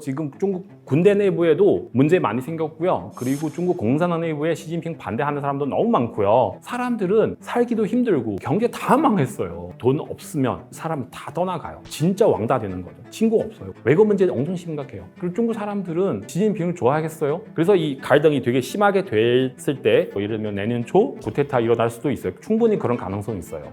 지금 중국 군대 내부에도 문제 많이 생겼고요. 그리고 중국 공산당 내부에 시진핑 반대하는 사람도 너무 많고요. 사람들은 살기도 힘들고 경제 다 망했어요. 돈 없으면 사람 다 떠나가요. 진짜 왕따 되는 거죠. 친구 없어요. 외교 문제 엄청 심각해요. 그리고 중국 사람들은 시진핑을 좋아하겠어요? 그래서 이 갈등이 되게 심하게 됐을 때 예를 들면 내년 초 쿠데타 일어날 수도 있어요. 충분히 그런 가능성이 있어요.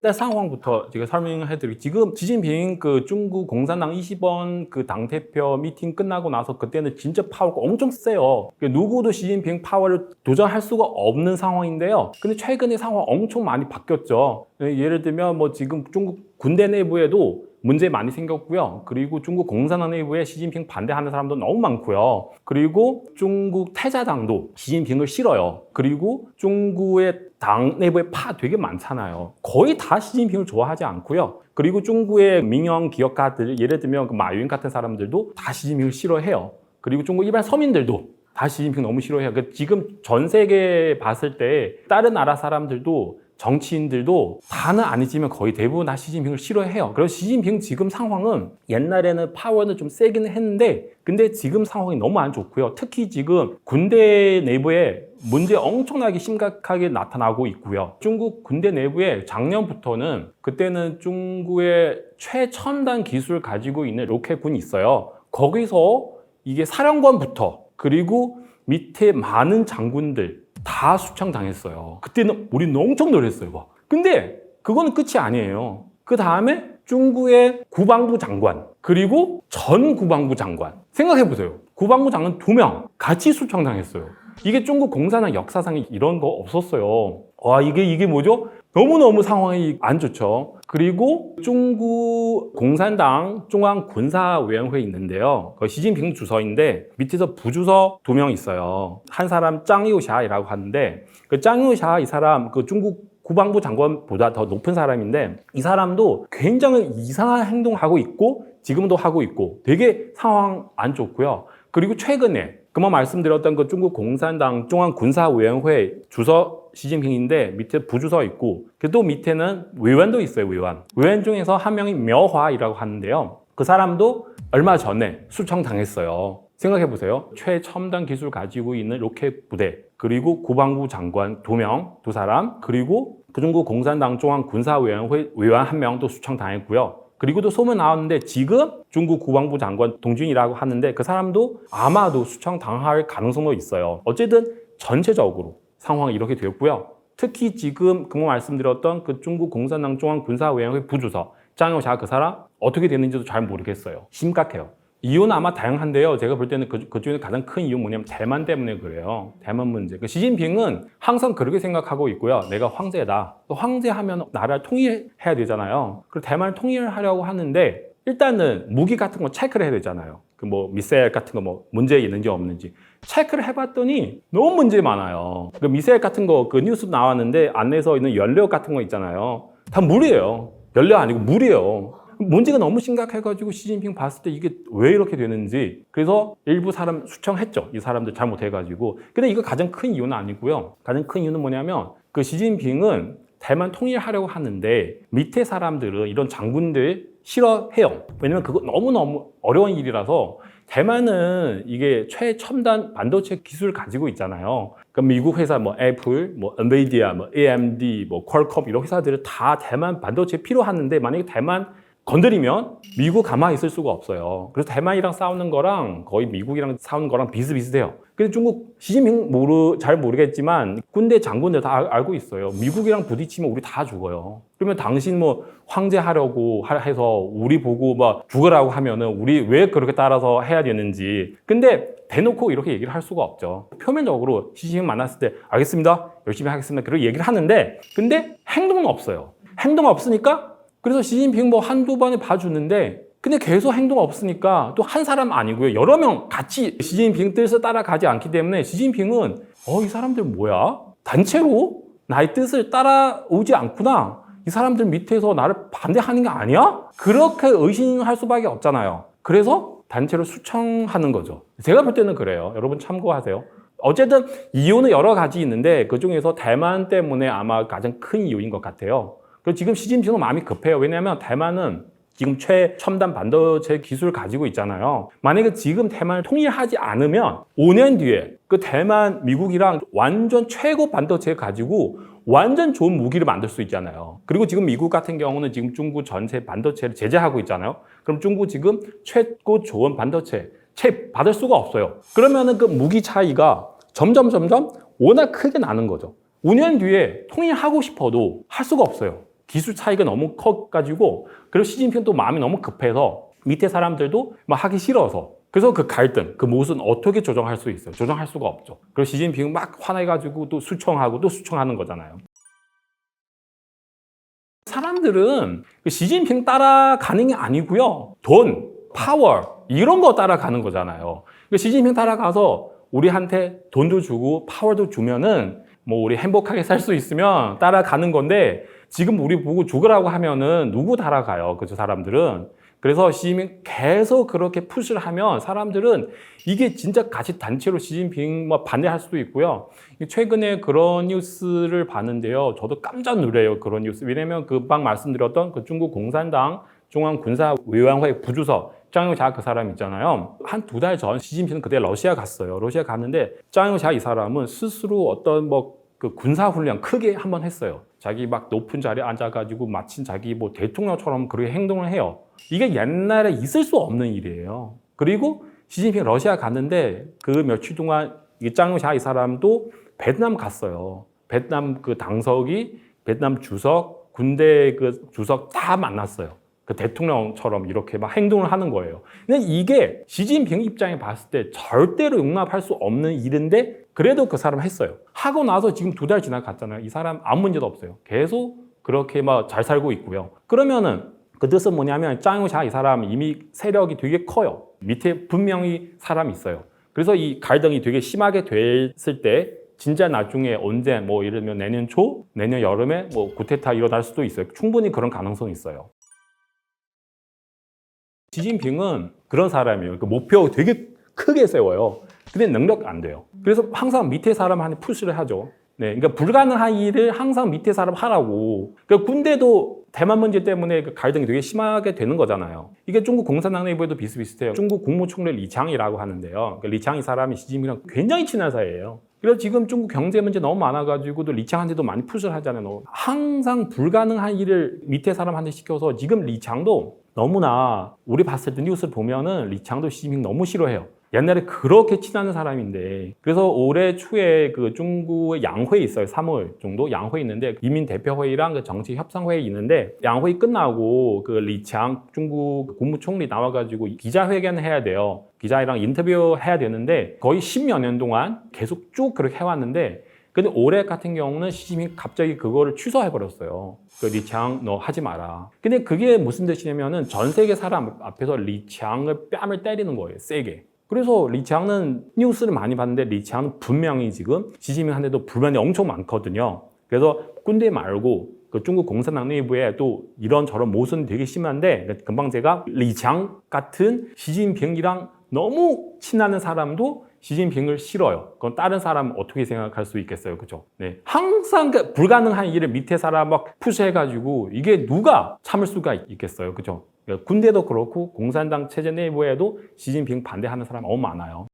일단 상황부터 제가 설명해드릴게요. 지금 시진핑 그 중국 공산당 20원 그 당대표 미팅 끝나고 나서 그때는 진짜 파워가 엄청 세요. 누구도 시진핑 파워를 도전할 수가 없는 상황인데요. 근데 최근에 상황 엄청 많이 바뀌었죠. 예를 들면 뭐 지금 중국 군대 내부에도 문제 많이 생겼고요. 그리고 중국 공산당 내부에 시진핑 반대하는 사람도 너무 많고요. 그리고 중국 태자당도 시진핑을 싫어요. 그리고 중국의 당 내부에 파 되게 많잖아요. 거의 다 시진핑을 좋아하지 않고요. 그리고 중국의 민영 기업가들, 예를 들면 그 마윈 같은 사람들도 다 시진핑을 싫어해요. 그리고 중국 일반 서민들도 다 시진핑 너무 싫어해요. 지금 전 세계 봤을 때 다른 나라 사람들도 정치인들도 다는 아니지만 거의 대부분 다 시진핑을 싫어해요. 그래서 시진핑 지금 상황은 옛날에는 파워는 좀 세기는 했는데 근데 지금 상황이 너무 안 좋고요. 특히 지금 군대 내부에 문제 엄청나게 심각하게 나타나고 있고요. 중국 군대 내부에 작년부터는 그때는 중국의 최첨단 기술을 가지고 있는 로켓군이 있어요. 거기서 이게 사령관부터 그리고 밑에 많은 장군들 다 수창당했어요. 그때는 우리는 엄청 놀랐어요. 근데 그거는 끝이 아니에요. 그 다음에 중국의 국방부 장관 그리고 전 국방부 장관 생각해보세요. 국방부 장관 2명 같이 수창당했어요. 이게 중국 공산당 역사상에 이런 거 없었어요. 와 이게 뭐죠? 너무너무 상황이 안 좋죠. 그리고 중국 공산당 중앙군사위원회 있는데요. 시진핑 주석인데 밑에서 부주석 2명 있어요. 한 사람 짱유샤이라고 하는데 그 짱유샤 이 사람 그 중국 국방부 장관보다 더 높은 사람인데 이 사람도 굉장히 이상한 행동하고 있고 지금도 하고 있고 되게 상황 안 좋고요. 그리고 최근에 그만 말씀드렸던 그 중국 공산당 중앙군사위원회 주석 시진핑인데 밑에 부주석 있고 또 밑에는 위원도 있어요. 위원 중에서 한 명이 묘화이라고 하는데요. 그 사람도 얼마 전에 수청당했어요. 생각해보세요. 최첨단 기술 가지고 있는 로켓 부대 그리고 국방부 장관 2명, 2사람 그리고 그 중국 공산당 중앙군사위원회 위원 1명도 수청당했고요. 그리고 또 소문 나왔는데 지금 중국 국방부 장관 동준이라고 하는데 그 사람도 아마도 수청당할 가능성도 있어요. 어쨌든 전체적으로 상황이 이렇게 되었고요. 특히 지금 그만 말씀드렸던 그 중국 공산당 중앙군사위원회 부주석 짱요샤 그 사람 어떻게 됐는지도 잘 모르겠어요. 심각해요. 이유는 아마 다양한데요. 제가 볼 때는 그 중에 가장 큰 이유는 뭐냐면 대만 때문에 그래요. 대만 문제. 시진핑은 항상 그렇게 생각하고 있고요. 내가 황제다. 황제하면 나라를 통일해야 되잖아요. 그리고 대만을 통일하려고 하는데 일단은 무기 같은 거 체크를 해야 되잖아요. 그 뭐 미사일 같은 거 뭐 문제 있는지 없는지 체크를 해봤더니 너무 문제 많아요. 그 미사일 같은 거 그 뉴스 나왔는데 안에서 있는 연료 같은 거 있잖아요. 다 물이에요. 연료 아니고 물이에요. 문제가 너무 심각해가지고 시진핑 봤을 때 이게 왜 이렇게 되는지 그래서 일부 사람 수청했죠. 이 사람들 잘못해가지고. 근데 이거 가장 큰 이유는 아니고요. 가장 큰 이유는 뭐냐면 그 시진핑은 대만 통일하려고 하는데 밑에 사람들은 이런 장군들 싫어해요. 왜냐면 그거 너무너무 어려운 일이라서 대만은 이게 최첨단 반도체 기술을 가지고 있잖아요. 그러니까 미국 회사 뭐 애플, 뭐 엔비디아, 뭐 AMD, 뭐 퀄컴 이런 회사들은 다 대만 반도체 필요하는데 만약에 대만 건드리면 미국 가만히 있을 수가 없어요. 그래서 대만이랑 싸우는 거랑 거의 미국이랑 싸우는 거랑 비슷비슷해요. 근데 중국 시진핑 잘 모르겠지만 군대 장군들 다 알고 있어요. 미국이랑 부딪히면 우리 다 죽어요. 그러면 당신 뭐 황제 하려고 해서 우리 보고 막 죽으라고 하면은 우리 왜 그렇게 따라서 해야 되는지. 근데 대놓고 이렇게 얘기를 할 수가 없죠. 표면적으로 시진핑 만났을 때 알겠습니다. 열심히 하겠습니다. 그렇게 얘기를 하는데 근데 행동은 없어요. 행동 없으니까 그래서 시진핑 뭐 한두 번에 봐주는데 근데 계속 행동 없으니까 또 한 사람 아니고요. 여러 명 같이 시진핑 뜻을 따라가지 않기 때문에 시진핑은 이 사람들 뭐야? 단체로 나의 뜻을 따라오지 않구나. 이 사람들 밑에서 나를 반대하는 게 아니야? 그렇게 의심할 수밖에 없잖아요. 그래서 단체로 수청하는 거죠. 제가 볼 때는 그래요. 여러분 참고하세요. 어쨌든 이유는 여러 가지 있는데 그중에서 대만 때문에 아마 가장 큰 이유인 것 같아요. 그리고 지금 시진핑은 마음이 급해요. 왜냐하면 대만은 지금 최첨단 반도체 기술을 가지고 있잖아요. 만약에 지금 대만을 통일하지 않으면 5년 뒤에 그 대만, 미국이랑 완전 최고 반도체 가지고 완전 좋은 무기를 만들 수 있잖아요. 그리고 지금 미국 같은 경우는 지금 중국 전체 반도체를 제재하고 있잖아요. 그럼 중국 지금 최고 좋은 반도체 받을 수가 없어요. 그러면은 그 무기 차이가 점점 워낙 크게 나는 거죠. 5년 뒤에 통일하고 싶어도 할 수가 없어요. 기술 차이가 너무 커가지고, 그리고 시진핑도 마음이 너무 급해서 밑에 사람들도 막 하기 싫어서, 그래서 그 갈등, 그 모습은 어떻게 조정할 수 있어요? 조정할 수가 없죠. 그리고 시진핑은 막 화내가지고 또 수청하고 또 수청하는 거잖아요. 사람들은 그 시진핑 따라가는 게 아니고요. 돈, 파워 이런 거 따라가는 거잖아요. 시진핑 따라가서 우리한테 돈도 주고 파워도 주면은 뭐 우리 행복하게 살 수 있으면 따라가는 건데, 지금 우리 보고 죽으라고 하면은 누구 따라가요? 그죠, 사람들은. 그래서 시진핑 계속 그렇게 푸시를 하면 사람들은 이게 진짜 같이 단체로 시진핑 뭐 반대할 수도 있고요. 최근에 그런 뉴스를 봤는데요. 저도 깜짝 놀래요, 그런 뉴스. 왜냐면 금방 말씀드렸던 그 중국 공산당 중앙군사위원회 부주석 짱요자 그 사람 있잖아요. 한 2달 전 시진핑은 그때 러시아 갔어요. 러시아 갔는데 짱요자 이 사람은 스스로 어떤 그 군사훈련 크게 한번 했어요. 자기 막 높은 자리에 앉아가지고 마침 자기 뭐 대통령처럼 그렇게 행동을 해요. 이게 옛날에 있을 수 없는 일이에요. 그리고 시진핑 러시아 갔는데 그 며칠 동안 이 짱요자 이 사람도 베트남 갔어요. 베트남 그 당석이 베트남 주석, 군대 그 주석 다 만났어요. 그 대통령처럼 이렇게 막 행동을 하는 거예요. 근데 이게 시진핑 입장에 봤을 때 절대로 용납할 수 없는 일인데 그래도 그 사람 했어요. 하고 나서 지금 2달 지나갔잖아요. 이 사람 아무 문제도 없어요. 계속 그렇게 막 잘 살고 있고요. 그러면은 그 뜻은 뭐냐면 짱요자 이 사람 이미 세력이 되게 커요. 밑에 분명히 사람이 있어요. 그래서 이 갈등이 되게 심하게 됐을 때 진짜 나중에 언제 뭐 예를 들면 내년 초, 내년 여름에 뭐 쿠데타 일어날 수도 있어요. 충분히 그런 가능성이 있어요. 시진핑은 그런 사람이에요. 그 목표 되게 크게 세워요. 근데 능력 안 돼요. 그래서 항상 밑에 사람한테 푸시를 하죠. 네, 그러니까 불가능한 일을 항상 밑에 사람 하라고. 그러니까 군대도 대만 문제 때문에 그 갈등이 되게 심하게 되는 거잖아요. 이게 중국 공산당 내부에도 비슷비슷해요. 중국 국무총리 리창이라고 하는데요. 그 리창 이 사람이 시진핑이랑 굉장히 친한 사이예요. 그래서 지금 중국 경제 문제 너무 많아가지고도 리창한테도 많이 푸시를 하잖아요. 항상 불가능한 일을 밑에 사람한테 시켜서 지금 리창도 너무나 우리 봤을 때 뉴스를 보면은 리창도 시진핑 너무 싫어해요. 옛날에 그렇게 친한 사람인데, 그래서 올해 초에 그 중국의 양회의 있어요. 3월 정도 양회의 있는데 인민대표회의랑 그 정치협상회의 있는데, 양회의 끝나고 그 리창 중국 국무총리 나와가지고 기자회견을 해야 돼요. 기자랑 인터뷰 해야 되는데 거의 10여 년 동안 계속 쭉 그렇게 해왔는데, 근데 올해 같은 경우는 시진핑이 갑자기 그거를 취소해버렸어요. 그 리창 너 하지 마라. 근데 그게 무슨 뜻이냐면은 전 세계 사람 앞에서 리창을 뺨을 때리는 거예요, 세게. 그래서 리창은 뉴스를 많이 봤는데 리창은 분명히 지금 시진핑한테도 불만이 엄청 많거든요. 그래서 군대 말고 그 중국 공산당 내부에 또 이런저런 모순이 되게 심한데, 금방 제가 리창 같은 시진핑이랑 너무 친하는 사람도 시진핑을 싫어요. 그건 다른 사람 어떻게 생각할 수 있겠어요, 그죠? 네, 항상 그 불가능한 일을 밑에 사람 막 푸시해가지고 이게 누가 참을 수가 있겠어요, 그죠? 군대도 그렇고 공산당 체제 내부에도 시진핑 반대하는 사람 너무 많아요.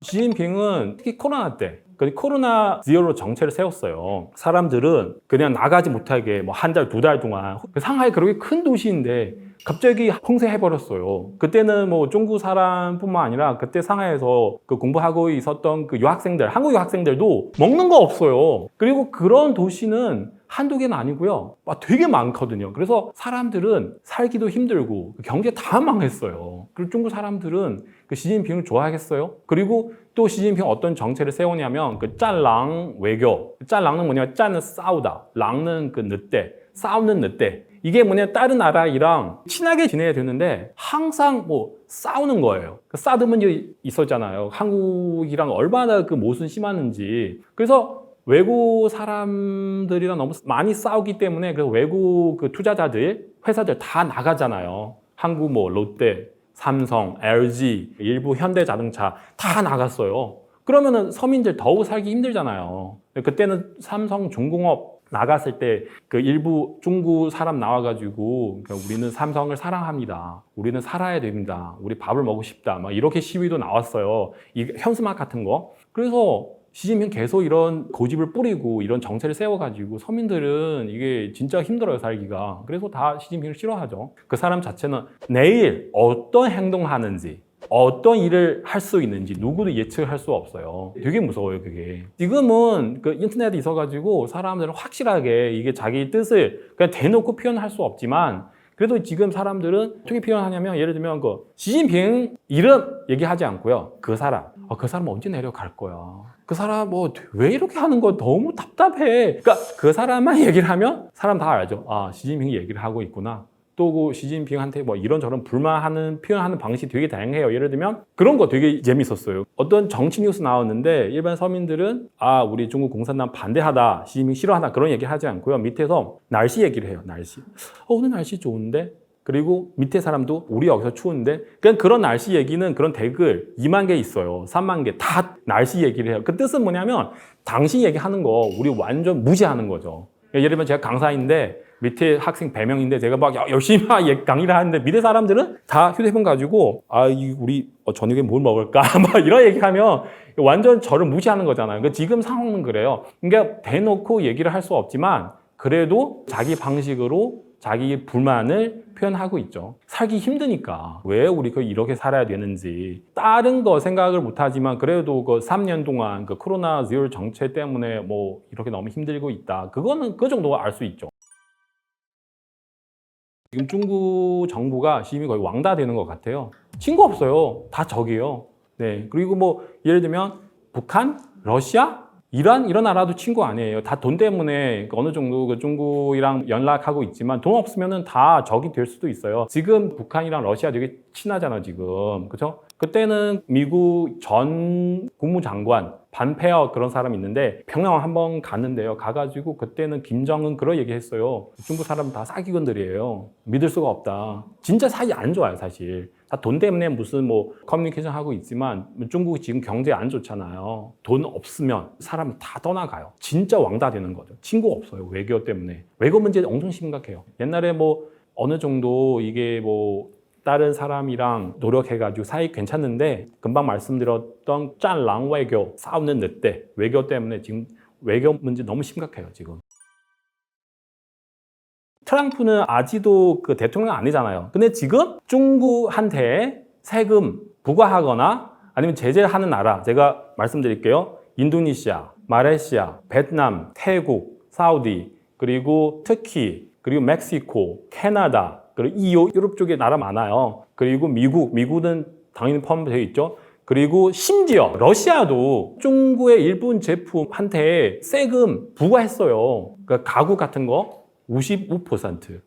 시진핑은 특히 코로나 때 코로나 제로 정책을 세웠어요. 사람들은 그냥 나가지 못하게 뭐 한 달, 2달 동안, 상하이 그렇게 큰 도시인데 갑자기 폐쇄해버렸어요. 그때는 뭐 중국 사람뿐만 아니라 그때 상하이에서 그 공부하고 있었던 그 유학생들, 한국 유학생들도 먹는 거 없어요. 그리고 그런 도시는 한두 개는 아니고요, 되게 많거든요. 그래서 사람들은 살기도 힘들고 경제 다 망했어요. 그리고 중국 사람들은 그 시진핑을 좋아하겠어요? 그리고 또 시진핑 어떤 정책을 세우냐면 그 짠랑 외교. 짠랑은 뭐냐면 짠은 싸우다, 랑은 그 늑대, 싸우는 늑대. 이게 뭐냐, 다른 나라이랑 친하게 지내야 되는데 항상 뭐 싸우는 거예요. 그 사드 문제 있었잖아요. 한국이랑 얼마나 그 모순 심하는지. 그래서 외국 사람들이랑 너무 많이 싸우기 때문에 그래서 외국 그 투자자들, 회사들 다 나가잖아요. 한국 뭐 롯데, 삼성, LG, 일부 현대자동차 다 나갔어요. 그러면은 서민들 더욱 살기 힘들잖아요. 그때는 삼성, 중공업 나갔을 때 그 일부 중국 사람 나와가지고 그러니까 우리는 삼성을 사랑합니다. 우리는 살아야 됩니다. 우리 밥을 먹고 싶다. 막 이렇게 시위도 나왔어요. 이 현수막 같은 거. 그래서 시진핑 계속 이런 고집을 뿌리고 이런 정책을 세워가지고 서민들은 이게 진짜 힘들어요, 살기가. 그래서 다 시진핑을 싫어하죠. 그 사람 자체는 내일 어떤 행동하는지 어떤 일을 할 수 있는지 누구도 예측할 수 없어요. 되게 무서워요, 그게. 지금은 그 인터넷이 있어가지고 사람들은 확실하게 이게 자기 뜻을 그냥 대놓고 표현할 수 없지만 그래도 지금 사람들은 어떻게 표현하냐면 예를 들면 그 시진핑 이름 얘기하지 않고요. 그 사람. 그 사람 언제 내려갈 거야. 그 사람 뭐 왜 이렇게 하는 거 너무 답답해. 그러니까 그 사람만 얘기를 하면 사람 다 알죠. 아, 시진핑이 얘기를 하고 있구나. 또 그 시진핑한테 뭐 이런저런 불만하는 표현하는 방식이 되게 다양해요. 예를 들면 그런 거 되게 재밌었어요. 어떤 정치 뉴스 나왔는데 일반 서민들은 아, 우리 중국 공산당 반대하다, 시진핑 싫어하다 그런 얘기 하지 않고요. 밑에서 날씨 얘기를 해요. 날씨. 오늘 날씨 좋은데? 그리고 밑에 사람도 우리 여기서 추운데 그냥 그런 날씨 얘기는 그런 댓글 2만 개 있어요. 3만 개 다 날씨 얘기를 해요. 그 뜻은 뭐냐면 당신 얘기하는 거 우리 완전 무시하는 거죠. 예를 들면 제가 강사인데 밑에 학생 100명인데 제가 막 열심히 강의를 하는데 밑에 사람들은 다 휴대폰 가지고 아, 우리 저녁에 뭘 먹을까? 막 이런 얘기하면 완전 저를 무시하는 거잖아요. 그러니까 지금 상황은 그래요. 그러니까 대놓고 얘기를 할 수 없지만 그래도 자기 방식으로 자기 불만을 표현하고 있죠. 살기 힘드니까 왜 우리가 이렇게 살아야 되는지 다른 거 생각을 못하지만 그래도 그 3년 동안 그 코로나 제로 정책 때문에 뭐 이렇게 너무 힘들고 있다. 그거는 그 정도 알 수 있죠. 지금 중국 정부가 시민이 거의 왕따 되는 것 같아요. 친구 없어요. 다 적이에요. 네. 그리고 뭐 예를 들면 북한, 러시아, 이란 이런 나라도 친구 아니에요. 다 돈 때문에 어느 정도 그 중국이랑 연락하고 있지만 돈 없으면은 다 적이 될 수도 있어요. 지금 북한이랑 러시아 되게 친하잖아 지금. 그렇죠? 그때는 미국 전 국무장관 반페어 그런 사람이 있는데 평양 한번 갔는데요. 가가지고 그때는 김정은 그런 얘기 했어요. 중국 사람은 다 사기꾼들이에요. 믿을 수가 없다. 진짜 사이 안 좋아요, 사실. 다 돈 때문에 무슨 뭐 커뮤니케이션 하고 있지만 중국이 지금 경제 안 좋잖아요. 돈 없으면 사람 다 떠나가요. 진짜 왕따 되는 거죠. 친구 없어요. 외교 때문에. 외교 문제 엄청 심각해요. 옛날에 뭐 어느 정도 이게 뭐 다른 사람이랑 노력해가지고 사이 괜찮은데 금방 말씀드렸던 짠랑 외교 싸우는 늑대 외교 때문에 지금 외교 문제 너무 심각해요 지금. 트럼프는 아직도 그 대통령 아니잖아요. 근데 지금 중국한테 세금 부과하거나 아니면 제재를 하는 나라 제가 말씀드릴게요. 인도네시아, 말레이시아, 베트남, 태국, 사우디 그리고 터키 그리고 멕시코, 캐나다 그리고 유럽 쪽에 나라 많아요. 그리고 미국은 당연히 포함되어 있죠. 그리고 심지어 러시아도 중국의 일본 제품한테 세금 부과했어요. 그러니까 가구 같은 거 55%.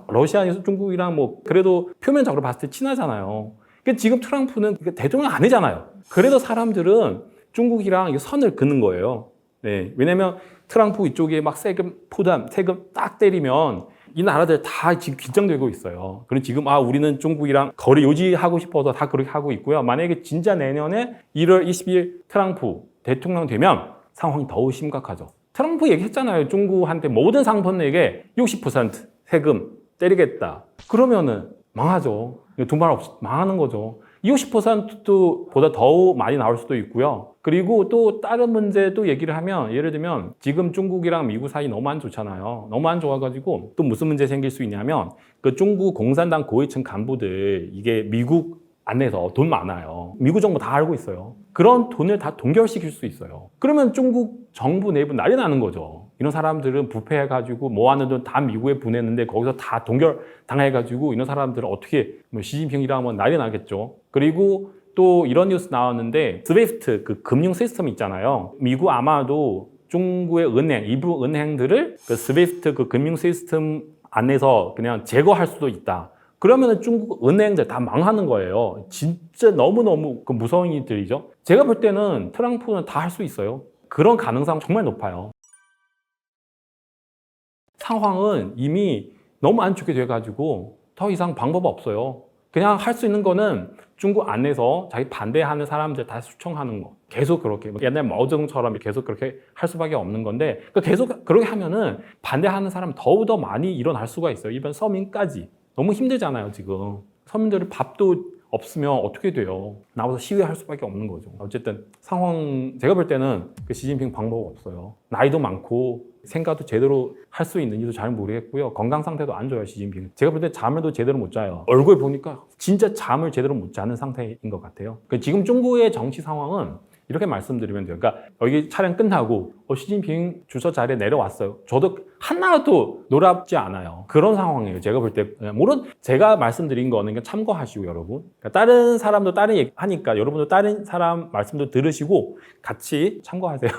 러시아에서 중국이랑 뭐 그래도 표면적으로 봤을 때 친하잖아요. 그러니까 지금 트럼프는 대통령 아니잖아요. 그래도 사람들은 중국이랑 선을 그는 거예요. 네, 왜냐면 트럼프 이쪽에 막 세금 딱 때리면 이 나라들 다 지금 긴장되고 있어요. 그리고 지금 우리는 중국이랑 거리 유지하고 싶어서 다 그렇게 하고 있고요. 만약에 진짜 내년에 1월 20일 트럼프 대통령 되면 상황이 더욱 심각하죠. 트럼프 얘기했잖아요. 중국한테 모든 상품에게 60% 세금 때리겠다. 그러면은 망하죠. 두말 없이 망하는 거죠. 60%보다 더 많이 나올 수도 있고요. 그리고 또 다른 문제도 얘기를 하면 예를 들면 지금 중국이랑 미국 사이 너무 안 좋잖아요. 너무 안 좋아가지고 또 무슨 문제 생길 수 있냐면 그 중국 공산당 고위층 간부들 이게 미국 안에서 돈 많아요. 미국 정부 다 알고 있어요. 그런 돈을 다 동결시킬 수 있어요. 그러면 중국 정부 내부 난리 나는 거죠. 이런 사람들은 부패해가지고 모아놓은 돈 다 미국에 보냈는데 거기서 다 동결 당해가지고 이런 사람들은 어떻게 뭐 시진핑이랑 하면 난리 나겠죠. 그리고 또 이런 뉴스 나왔는데 스위프트 그 금융 시스템 있잖아요. 미국 아마도 중국의 은행 일부 은행들을 그 스위프트 그 금융 시스템 안에서 그냥 제거할 수도 있다. 그러면 중국 은행들 다 망하는 거예요. 진짜 너무너무 무서운 일들이죠. 제가 볼 때는 트럼프는 다 할 수 있어요. 그런 가능성 정말 높아요. 상황은 이미 너무 안 좋게 돼가지고 더 이상 방법 없어요. 그냥 할 수 있는 거는 중국 안에서 자기 반대하는 사람들 다 수청하는 거. 계속 그렇게 옛날 마오쩌둥처럼 계속 그렇게 할 수밖에 없는 건데 계속 그렇게 하면은 반대하는 사람 더욱더 많이 일어날 수가 있어요. 이번 서민까지 너무 힘들잖아요 지금. 서민들이 밥도 없으면 어떻게 돼요? 나와서 시위할 수밖에 없는 거죠. 어쨌든 상황 제가 볼 때는 그 시진핑 방법 없어요. 나이도 많고 생각도 제대로 할 수 있는지도 잘 모르겠고요. 건강 상태도 안 좋아요 시진핑. 제가 볼 때 잠을도 제대로 못 자요. 얼굴 보니까 진짜 잠을 제대로 못 자는 상태인 것 같아요. 지금 중국의 정치 상황은 이렇게 말씀드리면 돼요. 그러니까 여기 촬영 끝나고 시진핑 주소 자리에 내려왔어요. 저도 하나도 놀랍지 않아요. 그런 상황이에요. 제가 볼 때. 물론 제가 말씀드린 거는 그냥 참고하시고 여러분. 그러니까 다른 사람도 다른 얘기 하니까 여러분도 다른 사람 말씀도 들으시고 같이 참고하세요.